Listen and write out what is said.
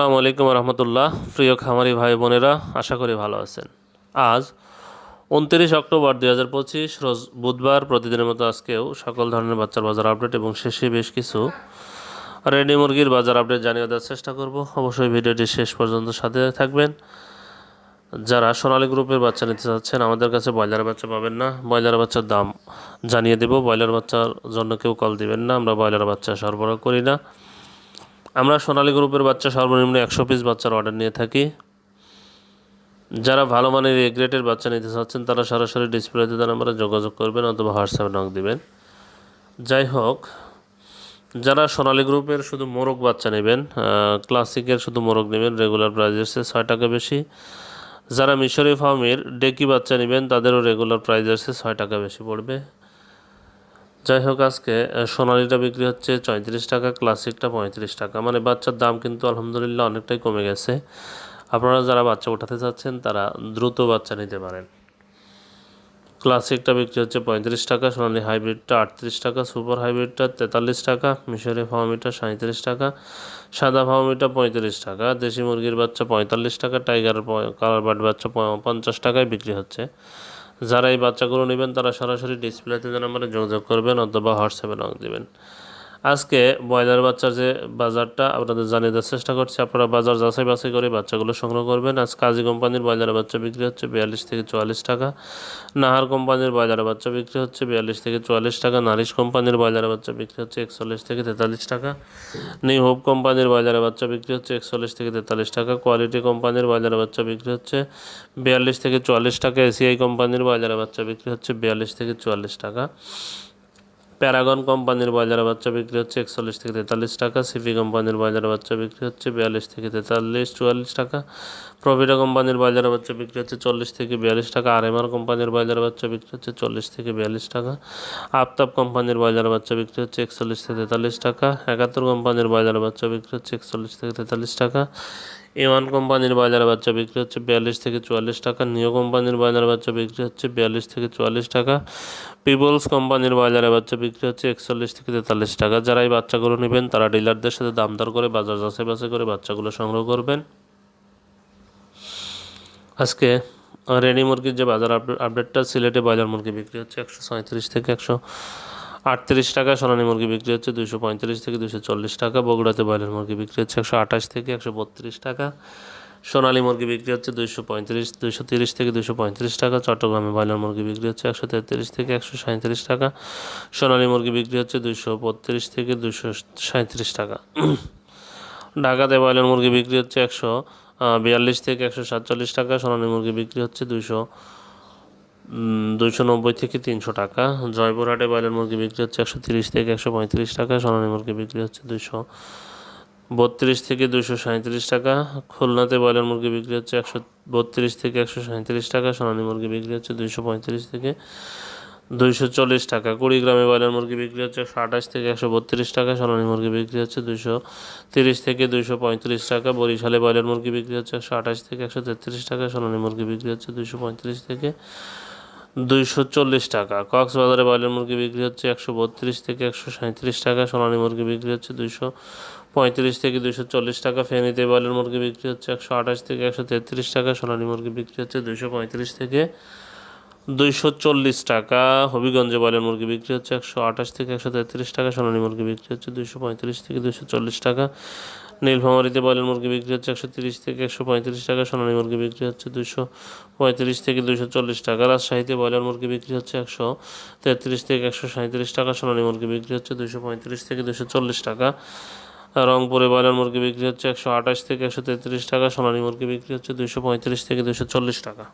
আসসালামু আলাইকুম রহমতুল্লাহ। প্রিয় খামারি ভাই বোনেরা, আশা করি ভালো আছেন। আজ 29 অক্টোবর 2025 রোজ বুধবার। প্রতিদিনের মতো আজকেও সকল ধরনের বাচ্চার বাজার আপডেট এবং শেষে বেশ কিছু রেডি মুরগির বাজার আপডেট জানিয়ে দেওয়ার চেষ্টা করব। অবশ্যই ভিডিওটি শেষ পর্যন্ত সাথে থাকবেন। যারা সোনালী গ্রুপের বাচ্চা নিতে চাচ্ছেন, আমাদের কাছে ব্রয়লার বাচ্চা পাবেন না। ব্রয়লার বাচ্চার দাম জানিয়ে দেব। ব্রয়লার বাচ্চার জন্য কেউ কল দিবেন না, আমরা ব্রয়লার বাচ্চা সরবরাহ করি না। আমরা সোনালী গ্রুপের বাচ্চা সর্বনিম্ন 100 পিস বাচ্চার অর্ডার নিয়ে থাকি। যারা ভালো মানের এ গ্রেডের বাচ্চা নিতে চাচ্ছেন তারা সরাসরি ডিসপ্লেতে দেওয়া নাম্বারে যোগাযোগ করবেন অথবা হোয়াটসঅ্যাপে নক দিবেন। যাই হোক, যারা সোনালী গ্রুপের শুধু মোরগ বাচ্চা নেবেন, ক্লাসিকের শুধু মোরগ নেবেন, রেগুলার প্রাইস আছে 6 টাকা বেশি। যারা মিশরি ফার্মের ডেকি বাচ্চা নেবেন তাদেরও রেগুলার প্রাইস আছে 6 টাকা বেশি পড়বে। যাই হোক, আজকে সোনালিটা বিক্রি হচ্ছে 34 টাকা, ক্লাসিকটা 35 টাকা। মানে বাচ্চার দাম কিন্তু আলহামদুলিল্লাহ অনেকটাই কমে গেছে। আপনারা যারা বাচ্চা উঠাতে চাচ্ছেন তারা দ্রুত বাচ্চা নিতে পারেন। ক্লাসিকটা বিক্রি হচ্ছে 35 টাকা, সোনালি হাইব্রিডটা 38 টাকা, সুপার হাইব্রিডটা 43 টাকা, মিশরি ফার্মিটা 37 টাকা, সাদা ফার্মিটা 35 টাকা, দেশি মুরগির বাচ্চা 45 টাকা, টাইগার কালার বার্ড বাচ্চা 50 টাকায় বিক্রি হচ্ছে। যারা এই বাচ্চাগুলো নেবেন তারা সরাসরি ডিসপ্লেতে যে নাম্বারে যোগাযোগ করবেন অথবা হোয়াটসঅ্যাপে নক দেবেন। আজকে ব্রয়লার বাচ্চার যে বাজারটা আপনাদের জানিয়ে দেওয়ার চেষ্টা করছি। আপনারা বাজার যাচাই বাছাই করে বাচ্চাগুলো সংগ্রহ করবেন। আজ কাজী কোম্পানির ব্রয়লার বাচ্চা বিক্রি হচ্ছে 42 থেকে 44 টাকা, নাহার কোম্পানির ব্রয়লার বাচ্চা বিক্রি হচ্ছে 42 থেকে 44 টাকা, নারিশ কোম্পানির ব্রয়লার বাচ্চা বিক্রি হচ্ছে 41 থেকে 43 টাকা, নিউ হোপ কোম্পানির ব্রয়লার বাচ্চা বিক্রি হচ্ছে 41 থেকে 43 টাকা, কোয়ালিটি কোম্পানির ব্রয়লার বাচ্চা বিক্রি হচ্ছে 42 থেকে 44 টাকা, এসিআই কোম্পানির ব্রয়লার বাচ্চা বিক্রি হচ্ছে 42 থেকে 44 টাকা, প্যারাগন কোম্পানির ব্রয়লার বাচ্চা বিক্রি হচ্ছে 41 থেকে 43 টাকা, সিপি কোম্পানির ব্রয়লার বাচ্চা বিক্রি হচ্ছে 42 থেকে 44 টাকা, প্রভিটা কোম্পানির ব্রয়লার বাচ্চা বিক্রি হচ্ছে 40 থেকে 42 টাকা, আরএমআর কোম্পানির ব্রয়লার বাচ্চা বিক্রি হচ্ছে 40 থেকে 42 টাকা, আফতাব কোম্পানির ব্রয়লার বাচ্চা বিক্রি হচ্ছে 41 থেকে 43 টাকা, 71 কোম্পানির ব্রয়লার বাচ্চা বিক্রি হচ্ছে 41 থেকে 43 টাকা, এ1 কোম্পানির ব্রয়লার বাচ্চা বিক্রি হচ্ছে 42 থেকে 44 টাকা, নিও কোম্পানির ব্রয়লার বাচ্চা বিক্রি হচ্ছে 42 থেকে 44 টাকা, পিপলস কোম্পানির ব্রয়লার বাচ্চা বিক্রি হচ্ছে 41 থেকে 43 টাকা। যারা এই বাচ্চাগুলো নেবেন তারা ডিলারদের সাথে দামদর করে বাজার যাচাই বাছাই করে বাচ্চাগুলো সংগ্রহ করবেন। আজকে রেডি মুরগির যে বাজার আপডেটটা, সিলেটে ব্রয়লার মুরগি বিক্রি হচ্ছে 137 থেকে 138 টাকা, সোনালী মুরগি বিক্রি হচ্ছে 235 থেকে 240 টাকা, বগুড়াতে ব্রয়লার মুরগি বিক্রি হচ্ছে 128 থেকে 132 টাকা, সোনালী মুরগি বিক্রি হচ্ছে 230 থেকে 235 টাকা, চট্টগ্রামে ব্রয়লার মুরগি বিক্রি হচ্ছে 133 থেকে 137 টাকা, সোনালী মুরগি বিক্রি হচ্ছে 232 থেকে 237 টাকা, ঢাকাতে ব্রয়লার মুরগি বিক্রি হচ্ছে 142 থেকে 147 টাকা, সোনালী মুরগি বিক্রি হচ্ছে 290 থেকে 300 টাকা, জয়পুরহাটে ব্রয়লার মুরগি বিক্রি হচ্ছে 130 থেকে 135 টাকা, সোনালী মুরগি বিক্রি হচ্ছে 232 থেকে 237 টাকা, খুলনাতে ব্রয়লার মুরগি বিক্রি হচ্ছে 132 থেকে 137 টাকা, সোনালী মুরগি বিক্রি হচ্ছে 235 থেকে 240 টাকা, কুড়িগ্রামে ব্রয়লার মুরগি বিক্রি হচ্ছে 128 থেকে 132 টাকা, সোনালী মুরগি বিক্রি হচ্ছে 230 থেকে 235 টাকা, বরিশালে ব্রয়লার মুরগি বিক্রি হচ্ছে 128 থেকে 133 টাকা, সোনালী মুরগি বিক্রি হচ্ছে 235 থেকে 240 টাকা, কক্সবাজারে ব্রয়লার মুরগি বিক্রি হচ্ছে 132 থেকে 137 টাকা, সোনালী মুরগি বিক্রি হচ্ছে 235 থেকে 240 টাকা, ফেনীতে ব্রয়লার মুরগি বিক্রি হচ্ছে 128 থেকে 133 টাকা, সোনালী মুরগি বিক্রি হচ্ছে 235 থেকে 240 টাকা, হবিগঞ্জে ব্রয়লার মুরগি বিক্রি হচ্ছে 128 থেকে 133 টাকা, সোনালী মুরগি বিক্রি হচ্ছে 235 থেকে 240 টাকা, নীলফামারীতে ব্রয়লার মুরগি বিক্রি হচ্ছে 130 থেকে 135 টাকা, সোনালী মুরগি বিক্রি হচ্ছে 235 থেকে 240 টাকা, রাজশাহীতে ব্রয়লার মুরগি বিক্রি হচ্ছে 133 থেকে 137 টাকা, সোনালী মুরগি বিক্রি হচ্ছে 235 থেকে 240 টাকা, রংপুরে ব্রয়লার মুরগি বিক্রি হচ্ছে 128 থেকে 133 টাকা, সোনালী মুরগি বিক্রি হচ্ছে 235 থেকে 240 টাকা।